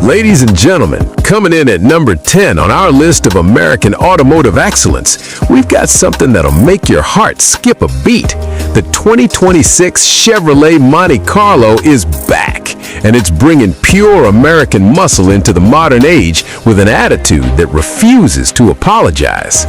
Ladies and gentlemen, coming in at number 10 on our list of American automotive excellence, we've got something that'll make your heart skip a beat. The 2026 Chevrolet Monte Carlo is back, and it's bringing pure American muscle into the modern age with an attitude that refuses to apologize.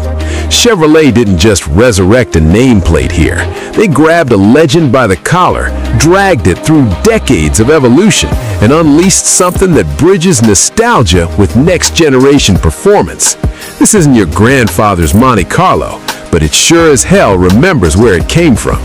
Chevrolet didn't just resurrect a nameplate here. They grabbed a legend by the collar, dragged it through decades of evolution, and unleashed something that bridges nostalgia with next-generation performance. This isn't your grandfather's Monte Carlo, but it sure as hell remembers where it came from.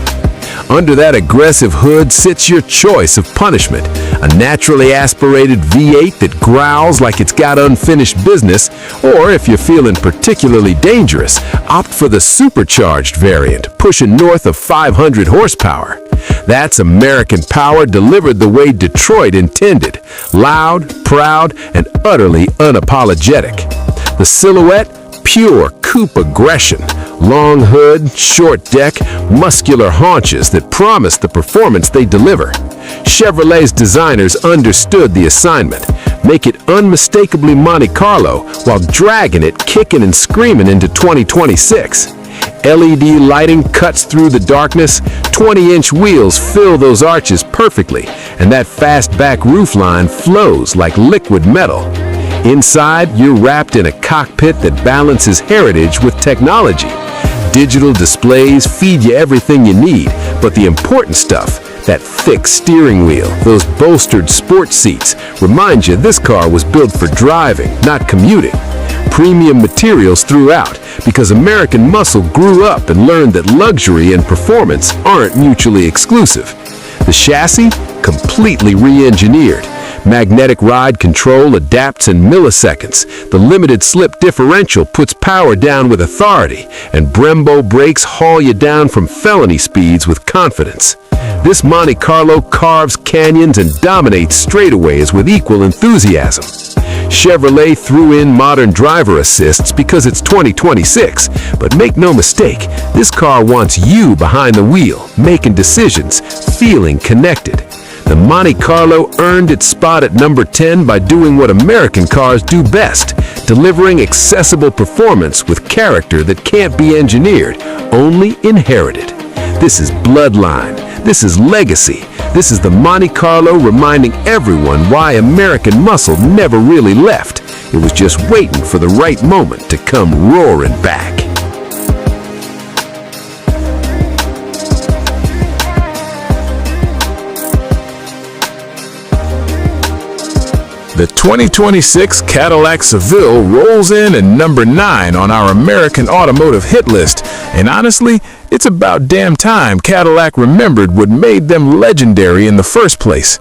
Under that aggressive hood sits your choice of punishment, a naturally aspirated V8 that growls like it's got unfinished business, or if you're feeling particularly dangerous, opt for the supercharged variant, pushing north of 500 horsepower. That's American power delivered the way Detroit intended, loud, proud, and utterly unapologetic. The silhouette, pure coupe aggression. Long hood, short deck, muscular haunches that promise the performance they deliver. Chevrolet's designers understood the assignment. Make it unmistakably Monte Carlo while dragging it kicking and screaming into 2026. LED lighting cuts through the darkness, 20-inch wheels fill those arches perfectly, and that fastback roofline flows like liquid metal. Inside, you're wrapped in a cockpit that balances heritage with technology. Digital displays feed you everything you need, but the important stuff, that thick steering wheel, those bolstered sports seats, remind you this car was built for driving, not commuting. Premium materials throughout, because American muscle grew up and learned that luxury and performance aren't mutually exclusive. The chassis, completely re-engineered. Magnetic ride control adapts in milliseconds. The limited slip differential puts power down with authority, and Brembo brakes haul you down from felony speeds with confidence. This Monte Carlo carves canyons and dominates straightaways with equal enthusiasm. Chevrolet threw in modern driver assists because it's 2026, but make no mistake, this car wants you behind the wheel, making decisions, feeling connected. The Monte Carlo earned its spot at number 10 by doing what American cars do best, delivering accessible performance with character that can't be engineered, only inherited. This is bloodline. This is legacy. This is the Monte Carlo reminding everyone why American muscle never really left. It was just waiting for the right moment to come roaring back. The 2026 Cadillac Seville rolls in at number 9 on our American automotive hit list, and honestly, it's about damn time Cadillac remembered what made them legendary in the first place.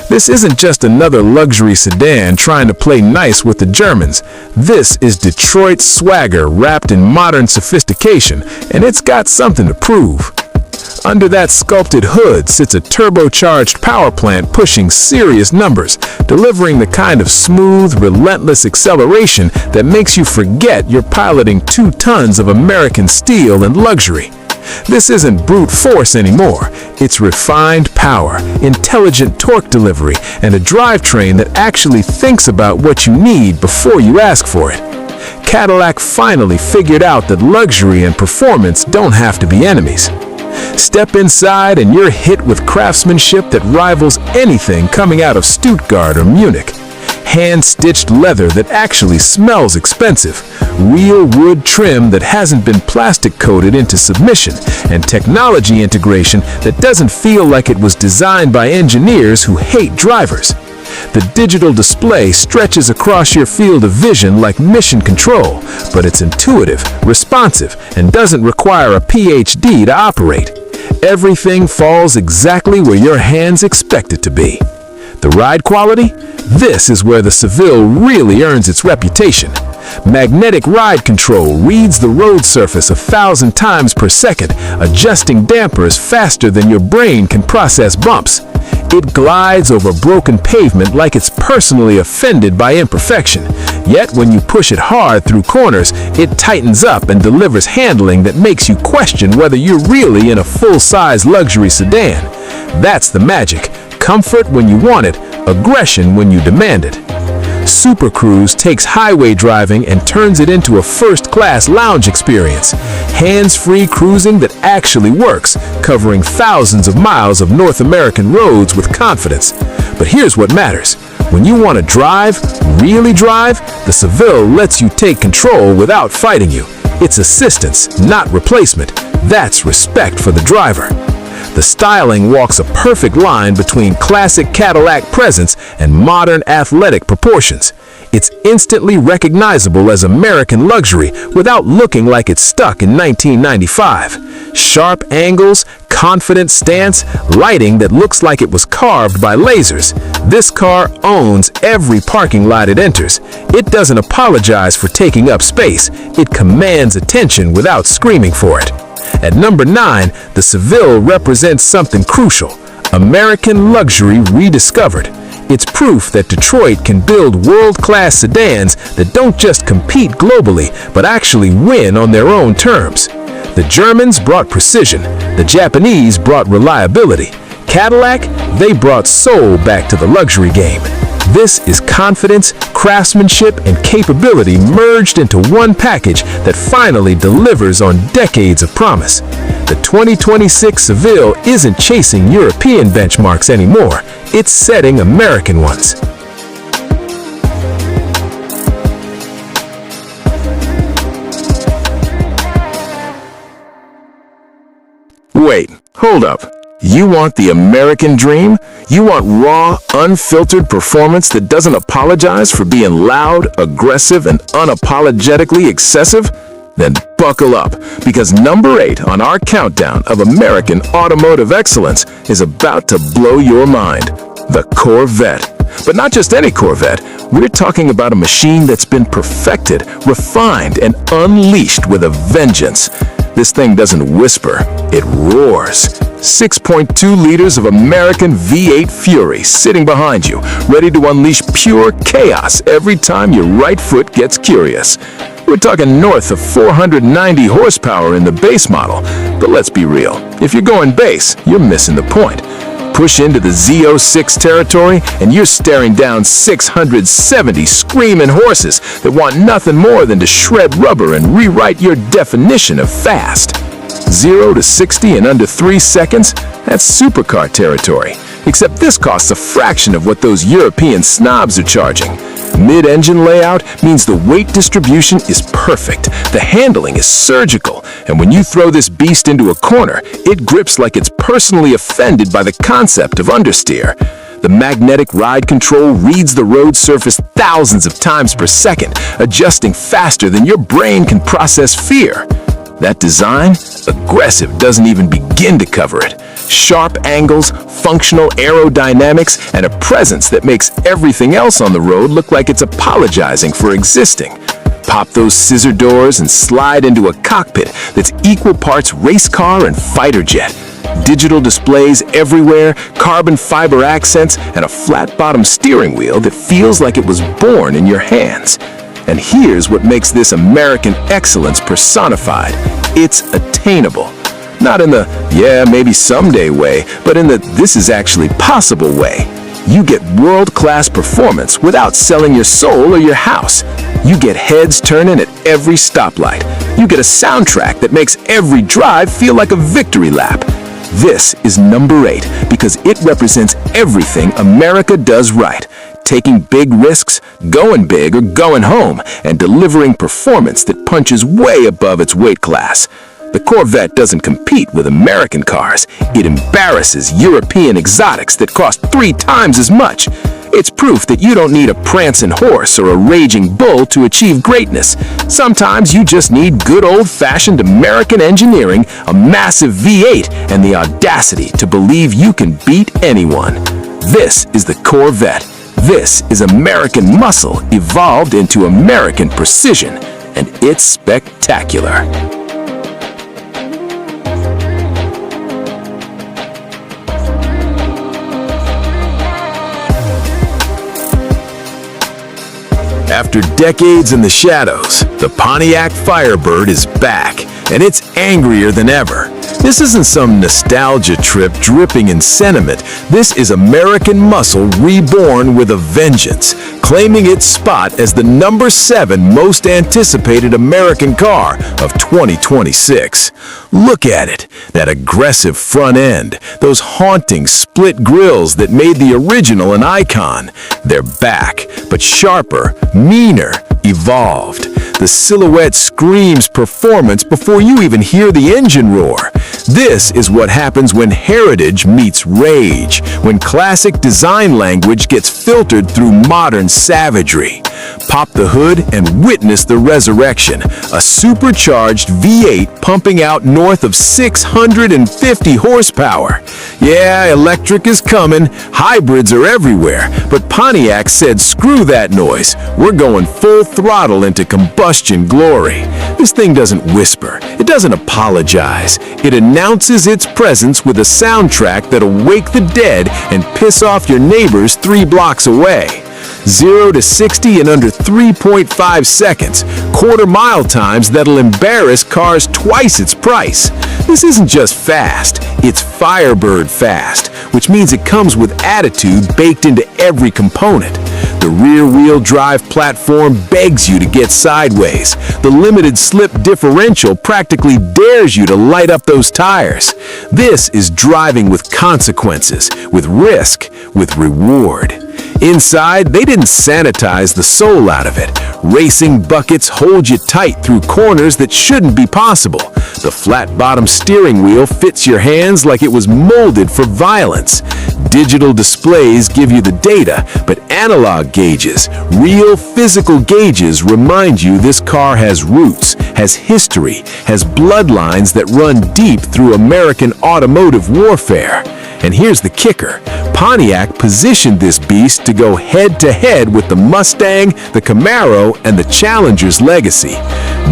This isn't just another luxury sedan trying to play nice with the Germans. This is Detroit's swagger wrapped in modern sophistication, and it's got something to prove. Under that sculpted hood sits a turbocharged power plant pushing serious numbers, delivering the kind of smooth, relentless acceleration that makes you forget you're piloting 2 tons of American steel and luxury. This isn't brute force anymore. It's refined power, intelligent torque delivery, and a drivetrain that actually thinks about what you need before you ask for it. Cadillac finally figured out that luxury and performance don't have to be enemies. Step inside and you're hit with craftsmanship that rivals anything coming out of Stuttgart or Munich. Hand-stitched leather that actually smells expensive, real wood trim that hasn't been plastic-coated into submission, and technology integration that doesn't feel like it was designed by engineers who hate drivers. The digital display stretches across your field of vision like mission control, but it's intuitive, responsive, and doesn't require a PhD to operate. Everything falls exactly where your hands expect it to be. The ride quality? This is where the Seville really earns its reputation. Magnetic ride control reads the road surface 1,000 times per second, adjusting dampers faster than your brain can process bumps. It glides over broken pavement like it's personally offended by imperfection. Yet when you push it hard through corners, it tightens up and delivers handling that makes you question whether you're really in a full-size luxury sedan. That's the magic. Comfort when you want it, aggression when you demand it. Super Cruise takes highway driving and turns it into a first-class lounge experience. Hands-free cruising that actually works, covering thousands of miles of North American roads with confidence. But here's what matters. When you want to drive, really drive, the Seville lets you take control without fighting you. It's assistance, not replacement. That's respect for the driver. The styling walks a perfect line between classic Cadillac presence and modern athletic proportions. It's instantly recognizable as American luxury without looking like it's stuck in 1995. Sharp angles, confident stance, lighting that looks like it was carved by lasers. This car owns every parking lot it enters. It doesn't apologize for taking up space. It commands attention without screaming for it. At number 9, the Seville represents something crucial: American luxury rediscovered. It's proof that Detroit can build world-class sedans that don't just compete globally, but actually win on their own terms. The Germans brought precision. The Japanese brought reliability. Cadillac, they brought soul back to the luxury game. This is confidence, craftsmanship, and capability merged into one package that finally delivers on decades of promise. The 2026 Seville isn't chasing European benchmarks anymore. It's setting American ones. Wait, hold up. You want the American dream? You want raw, unfiltered performance that doesn't apologize for being loud, aggressive, and unapologetically excessive? Then buckle up, because number 8 on our countdown of American automotive excellence is about to blow your mind: the Corvette. But not just any Corvette. We're talking about a machine that's been perfected, refined, and unleashed with a vengeance. This thing doesn't whisper, it roars. 6.2 liters of American V8 fury sitting behind you, ready to unleash pure chaos every time your right foot gets curious. We're talking north of 490 horsepower in the base model, but let's be real, if you're going base, you're missing the point. Push into the Z06 territory and you're staring down 670 screaming horses that want nothing more than to shred rubber and rewrite your definition of fast. 0 to 60 in under 3 seconds? That's supercar territory. Except this costs a fraction of what those European snobs are charging. Mid-engine layout means the weight distribution is perfect. The handling is surgical. And when you throw this beast into a corner, it grips like it's personally offended by the concept of understeer. The magnetic ride control reads the road surface thousands of times per second, adjusting faster than your brain can process fear. That design, aggressive doesn't even begin to cover it. Sharp angles, functional aerodynamics, and a presence that makes everything else on the road look like it's apologizing for existing. Pop those scissor doors and slide into a cockpit that's equal parts race car and fighter jet. Digital displays everywhere, carbon fiber accents, and a flat-bottom steering wheel that feels like it was born in your hands. And here's what makes this American excellence personified. It's attainable. Not in the, yeah, maybe someday way, but in the, this is actually possible way. You get world-class performance without selling your soul or your house. You get heads turning at every stoplight. You get a soundtrack that makes every drive feel like a victory lap. This is number 8 because it represents everything America does right. Taking big risks, going big or going home, and delivering performance that punches way above its weight class. The Corvette doesn't compete with American cars. It embarrasses European exotics that cost 3 times as much. It's proof that you don't need a prancing horse or a raging bull to achieve greatness. Sometimes you just need good old-fashioned American engineering, a massive V8, and the audacity to believe you can beat anyone. This is the Corvette. This is American muscle evolved into American precision, and it's spectacular. After decades in the shadows, the Pontiac Firebird is back. and it's angrier than ever. This isn't some nostalgia trip dripping in sentiment. This is American muscle reborn with a vengeance, claiming its spot as the number 7 most anticipated American car of 2026. Look at it, that aggressive front end, those haunting split grills that made the original an icon. They're back, but sharper, meaner, evolved. The silhouette screams performance before you even hear the engine roar. This is what happens when heritage meets rage, when classic design language gets filtered through modern savagery. Pop the hood and witness the resurrection, a supercharged V8 pumping out north of 650 horsepower. Yeah, electric is coming, hybrids are everywhere, but Pontiac said screw that noise, we're going full throttle into combustion glory. This thing doesn't whisper, it doesn't apologize, it announces its presence with a soundtrack that'll wake the dead and piss off your neighbors 3 blocks away. 0 to 60 in under 3.5 seconds, quarter-mile times that'll embarrass cars twice its price. This isn't just fast, it's Firebird fast, which means it comes with attitude baked into every component. The rear-wheel drive platform begs you to get sideways. The limited slip differential practically dares you to light up those tires. This is driving with consequences, with risk, with reward. Inside, they didn't sanitize the soul out of it. Racing buckets hold you tight through corners that shouldn't be possible. The flat-bottom steering wheel fits your hands like it was molded for violence. Digital displays give you the data, but analog gauges, real physical gauges, remind you this car has roots, has history, has bloodlines that run deep through American automotive warfare. And here's the kicker. Pontiac positioned this beast to go head-to-head with the Mustang, the Camaro, and the Challenger's legacy.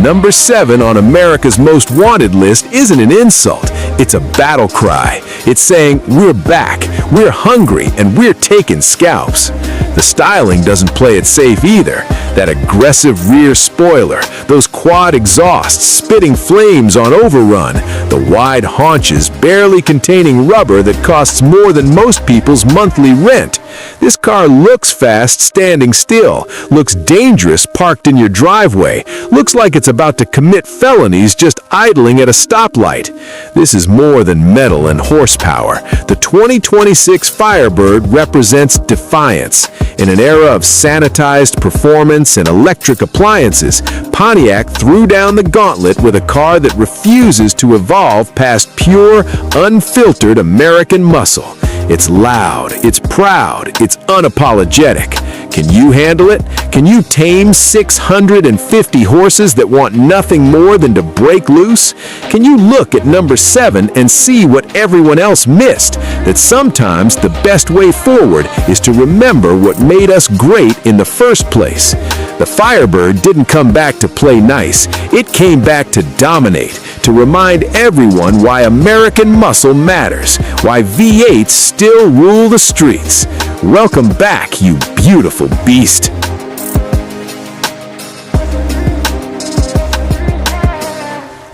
Number 7 on America's Most Wanted list isn't an insult. It's a battle cry. It's saying, we're back, we're hungry, and we're taking scalps. The styling doesn't play it safe either. That aggressive rear spoiler, those quad exhausts spitting flames on overrun, the wide haunches barely containing rubber that costs more than most people's monthly rent. This car looks fast standing still, looks dangerous parked in your driveway, looks like it's about to commit felonies just idling at a stoplight. This is more than metal and horsepower. The 2026 Firebird represents defiance. In an era of sanitized performance and electric appliances, Pontiac threw down the gauntlet with a car that refuses to evolve past pure, unfiltered American muscle. It's loud, it's proud, it's unapologetic. Can you handle it? Can you tame 650 horses that want nothing more than to break loose? Can you look at number 7 and see what everyone else missed? That sometimes the best way forward is to remember what made us great in the first place. The Firebird didn't come back to play nice. It came back to dominate, to remind everyone why American muscle matters, why V8s still rule the streets. Welcome back, you beautiful beast.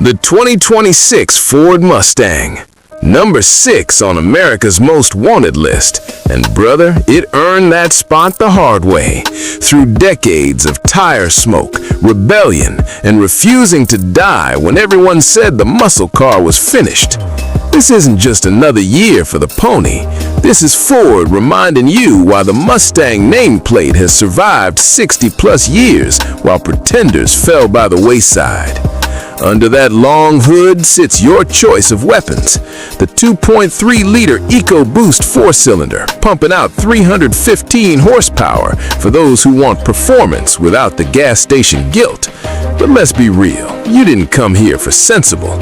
The 2026 Ford Mustang. Number 6 on America's Most Wanted list. And brother, it earned that spot the hard way. Through decades of tire smoke, rebellion, and refusing to die when everyone said the muscle car was finished. This isn't just another year for the pony. This is Ford reminding you why the Mustang nameplate has survived 60+ years while pretenders fell by the wayside. Under that long hood sits your choice of weapons. The 2.3-liter EcoBoost 4-cylinder, pumping out 315 horsepower for those who want performance without the gas station guilt. But let's be real, you didn't come here for sensible.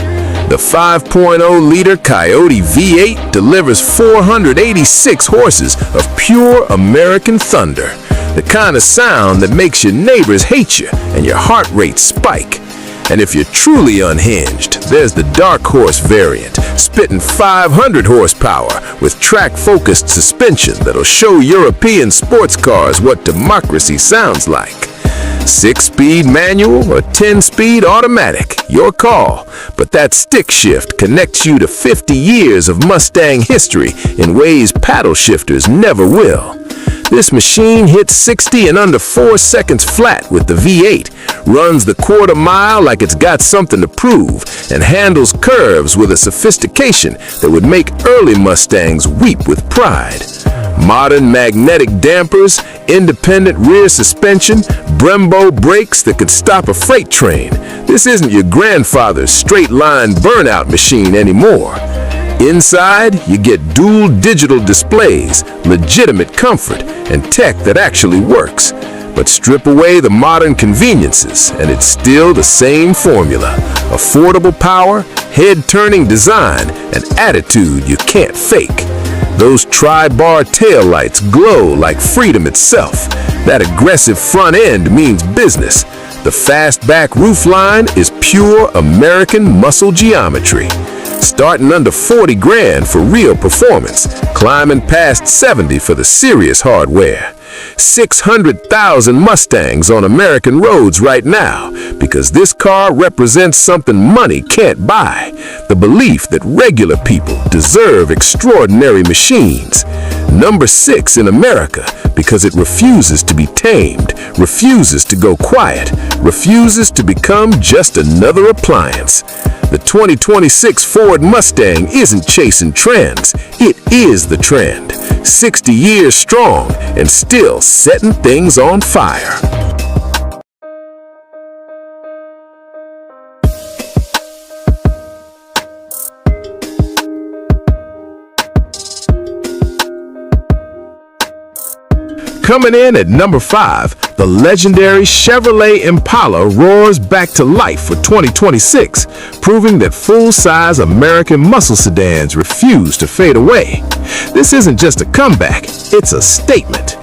The 5.0-liter Coyote V8 delivers 486 horses of pure American thunder. The kind of sound that makes your neighbors hate you and your heart rate spike. And if you're truly unhinged, there's the Dark Horse variant, spitting 500 horsepower with track-focused suspension that'll show European sports cars what democracy sounds like. 6-speed manual or 10-speed automatic, your call. But that stick shift connects you to 50 years of Mustang history in ways paddle shifters never will. This machine hits 60 in under 4 seconds flat with the V8, runs the quarter mile like it's got something to prove, and handles curves with a sophistication that would make early Mustangs weep with pride. Modern magnetic dampers, independent rear suspension, Brembo brakes that could stop a freight train. This isn't your grandfather's straight-line burnout machine anymore. Inside, you get dual digital displays, legitimate comfort, and tech that actually works. But strip away the modern conveniences, and it's still the same formula. Affordable power, head-turning design, and attitude you can't fake. Those tri-bar taillights glow like freedom itself. That aggressive front end means business. The fastback roofline is pure American muscle geometry. Starting under 40 grand for real performance, climbing past 70 for the serious hardware. 600,000 Mustangs on American roads right now because this car represents something money can't buy. The belief that regular people deserve extraordinary machines. Number 6 in America because it refuses to be tamed, refuses to go quiet, refuses to become just another appliance. The 2026 Ford Mustang isn't chasing trends, it is the trend. 60 years strong and still setting things on fire. Coming in at number 5, the legendary Chevrolet Impala roars back to life for 2026, proving that full-size American muscle sedans refuse to fade away. This isn't just a comeback, it's a statement.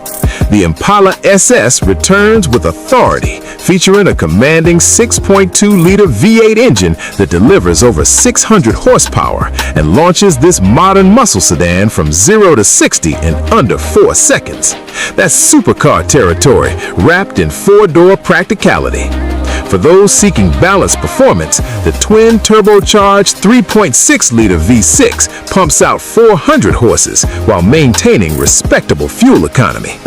The Impala SS returns with authority, featuring a commanding 6.2-liter V8 engine that delivers over 600 horsepower and launches this modern muscle sedan from 0 to 60 in under 4 seconds. That's supercar territory wrapped in 4-door practicality. For those seeking balanced performance, the twin turbocharged 3.6-liter V6 pumps out 400 horses while maintaining respectable fuel economy.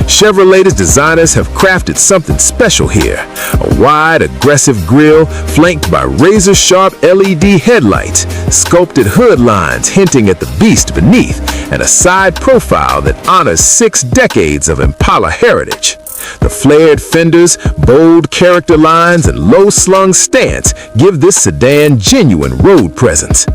Chevrolet's designers have crafted something special here. A wide, aggressive grille flanked by razor-sharp LED headlights, sculpted hood lines hinting at the beast beneath, and a side profile that honors 6 decades of Impala heritage. The flared fenders, bold character lines, and low-slung stance give this sedan genuine road presence.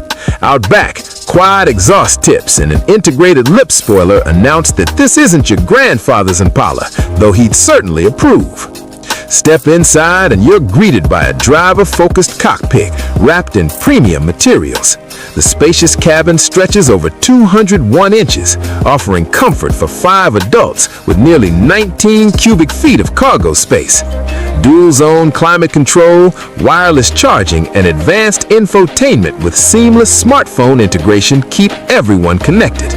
Out back, quiet exhaust tips and an integrated lip spoiler announce that this isn't your grandfather's Impala, though he'd certainly approve. Step inside and you're greeted by a driver-focused cockpit wrapped in premium materials. The spacious cabin stretches over 201 inches, offering comfort for 5 adults with nearly 19 cubic feet of cargo space. Dual-zone climate control, wireless charging, and advanced infotainment with seamless smartphone integration keep everyone connected.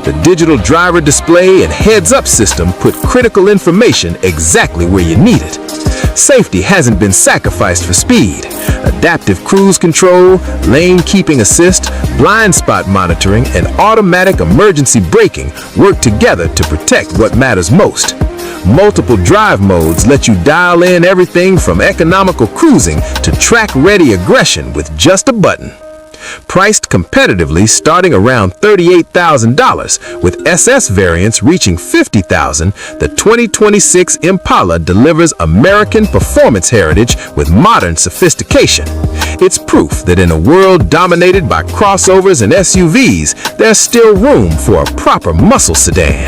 The digital driver display and heads-up system put critical information exactly where you need it. Safety hasn't been sacrificed for speed. Adaptive cruise control, lane keeping assist, blind spot monitoring, and automatic emergency braking work together to protect what matters most. Multiple drive modes let you dial in everything from economical cruising to track-ready aggression with just a button. Priced competitively starting around $38,000, with SS variants reaching $50,000, the 2026 Impala delivers American performance heritage with modern sophistication. It's proof that in a world dominated by crossovers and SUVs, there's still room for a proper muscle sedan.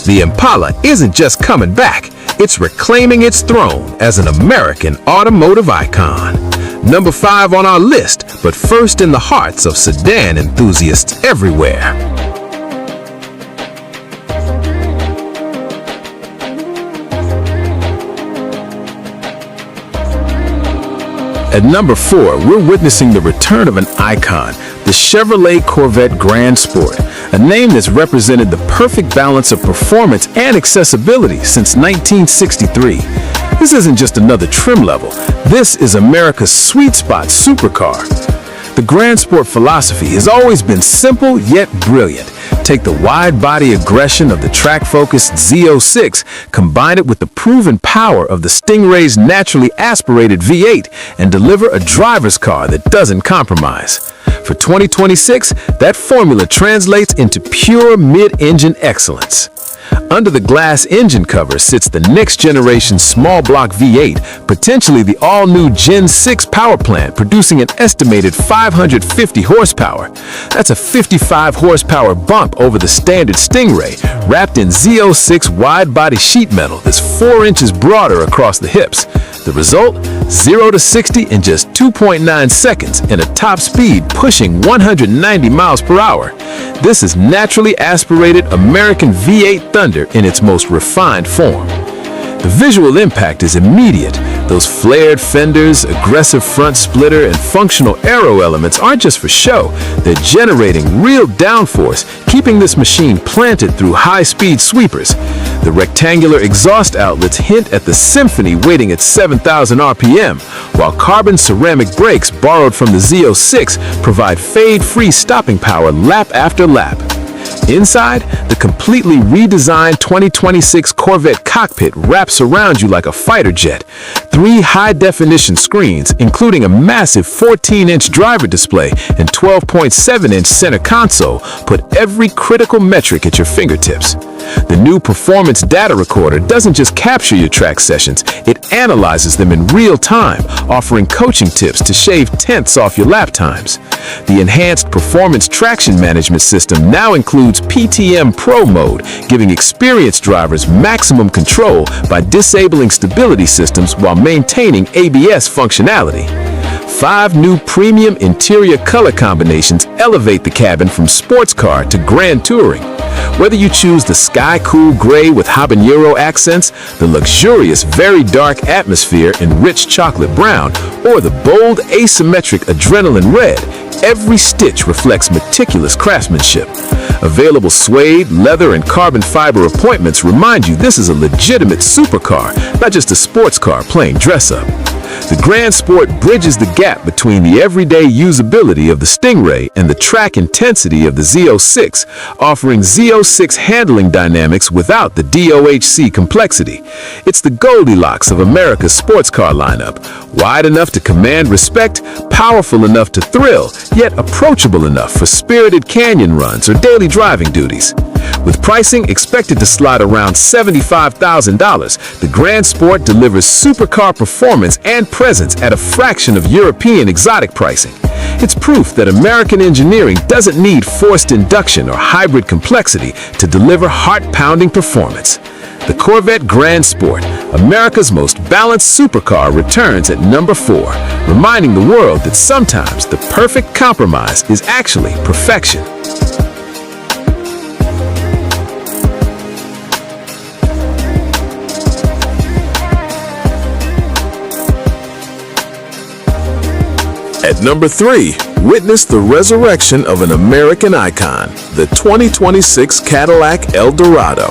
The Impala isn't just coming back, it's reclaiming its throne as an American automotive icon. Number 5 on our list, but first in the hearts of sedan enthusiasts everywhere. At number 4, we're witnessing the return of an icon, the Chevrolet Corvette Grand Sport, a name that's represented the perfect balance of performance and accessibility since 1963. This isn't just another trim level. This is America's sweet spot supercar. The Grand Sport philosophy has always been simple yet brilliant. Take the wide-body aggression of the track-focused Z06, combine it with the proven power of the Stingray's naturally aspirated V8, and deliver a driver's car that doesn't compromise. For 2026, that formula translates into pure mid-engine excellence. Under the glass engine cover sits the next-generation small-block V8, potentially the all-new Gen 6 power plant, producing an estimated 550 horsepower. That's a 55 horsepower bump over the standard Stingray, wrapped in Z06 wide-body sheet metal that's 4 inches broader across the hips. The result? 0 to 60 in just 2.9 seconds and a top speed pushing 190 miles per hour. This is naturally aspirated American V8 thunder in its most refined form. The visual impact is immediate. Those flared fenders, aggressive front splitter, and functional aero elements aren't just for show. They're generating real downforce, keeping this machine planted through high-speed sweepers. The rectangular exhaust outlets hint at the symphony waiting at 7,000 RPM, while carbon ceramic brakes borrowed from the Z06 provide fade-free stopping power lap after lap. Inside, the completely redesigned 2026 Corvette cockpit wraps around you like a fighter jet. 3 high-definition screens, including a massive 14-inch driver display and 12.7-inch center console, put every critical metric at your fingertips. The new performance data recorder doesn't just capture your track sessions, it analyzes them in real time, offering coaching tips to shave tenths off your lap times. The enhanced performance traction management system now includes PTM Pro mode, giving experienced drivers maximum control by disabling stability systems while maintaining ABS functionality. 5 new premium interior color combinations elevate the cabin from sports car to grand touring. Whether you choose the sky-cool gray with habanero accents, the luxurious very dark atmosphere in rich chocolate brown, or the bold asymmetric adrenaline red, every stitch reflects meticulous craftsmanship. Available suede, leather, and carbon fiber appointments remind you this is a legitimate supercar, not just a sports car playing dress-up. The Grand Sport bridges the gap between the everyday usability of the Stingray and the track intensity of the Z06, offering Z06 handling dynamics without the DOHC complexity. It's the Goldilocks of America's sports car lineup, wide enough to command respect, powerful enough to thrill, yet approachable enough for spirited canyon runs or daily driving duties. With pricing expected to slide around $75,000, the Grand Sport delivers supercar performance and presence at a fraction of European exotic pricing. It's proof that American engineering doesn't need forced induction or hybrid complexity to deliver heart-pounding performance. The Corvette Grand Sport, America's most balanced supercar, returns at number 4, reminding the world that sometimes the perfect compromise is actually perfection. At number 3, witness the resurrection of an American icon, the 2026 Cadillac Eldorado.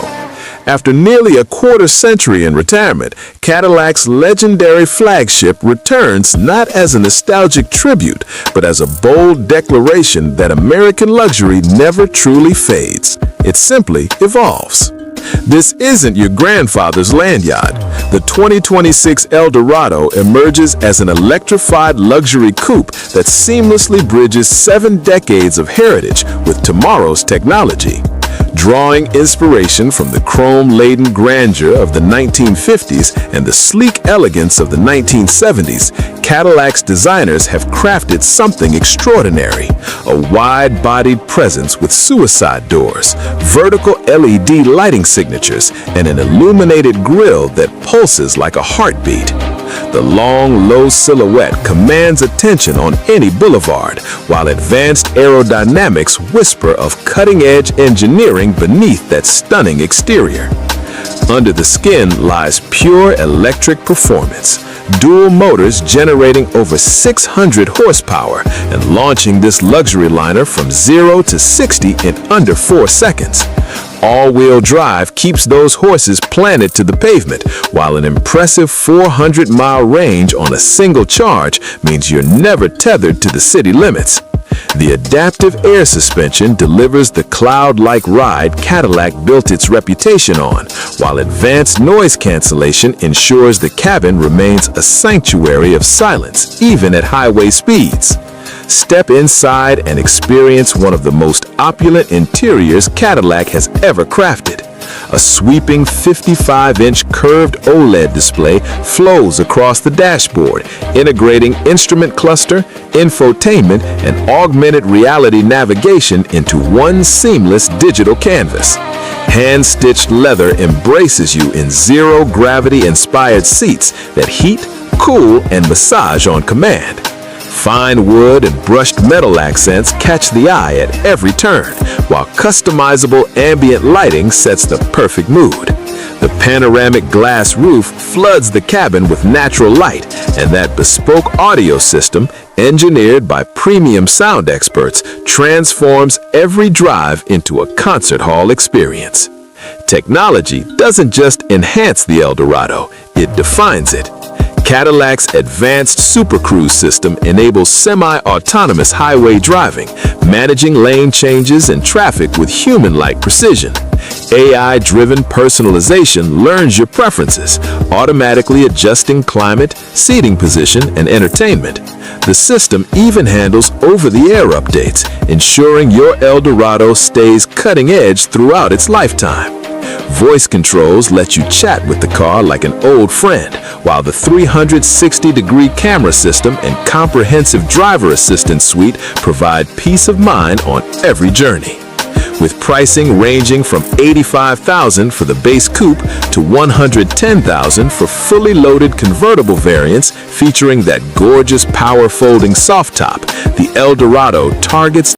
After nearly a quarter century in retirement, Cadillac's legendary flagship returns not as a nostalgic tribute, but as a bold declaration that American luxury never truly fades. It simply evolves. This isn't your grandfather's land yacht. The 2026 Eldorado emerges as an electrified luxury coupe that seamlessly bridges 7 decades of heritage with tomorrow's technology. Drawing inspiration from the chrome-laden grandeur of the 1950s and the sleek elegance of the 1970s, Cadillac's designers have crafted something extraordinary. A wide-bodied presence with suicide doors, vertical LED lighting signatures, and an illuminated grille that pulses like a heartbeat. The long, low silhouette commands attention on any boulevard, while advanced aerodynamics whisper of cutting-edge engineering beneath that stunning exterior. Under the skin lies pure electric performance, dual motors generating over 600 horsepower and launching this luxury liner from 0 to 60 in under 4 seconds. all-wheel drive keeps those horses planted to the pavement, while an impressive 400-mile range on a single charge means you're never tethered to the city limits. The adaptive air suspension delivers the cloud-like ride Cadillac built its reputation on, while advanced noise cancellation ensures the cabin remains a sanctuary of silence, even at highway speeds. Step inside and experience one of the most opulent interiors Cadillac has ever crafted. A sweeping 55-inch curved OLED display flows across the dashboard, integrating instrument cluster, infotainment, and augmented reality navigation into one seamless digital canvas. Hand-stitched leather embraces you in zero-gravity-inspired seats that heat, cool, and massage on command. Fine wood and brushed metal accents catch the eye at every turn, while customizable ambient lighting sets the perfect mood. The panoramic glass roof floods the cabin with natural light, and that bespoke audio system, engineered by premium sound experts, transforms every drive into a concert hall experience. Technology doesn't just enhance the Eldorado, it defines it. Cadillac's advanced Super Cruise system enables semi-autonomous highway driving, managing lane changes and traffic with human-like precision. AI-driven personalization learns your preferences, automatically adjusting climate, seating position, and entertainment. The system even handles over-the-air updates, ensuring your Eldorado stays cutting-edge throughout its lifetime. Voice controls let you chat with the car like an old friend, while the 360-degree camera system and comprehensive driver assistance suite provide peace of mind on every journey. With pricing ranging from $85,000 for the base coupe to $110,000 for fully loaded convertible variants featuring that gorgeous power-folding soft top, the Eldorado targets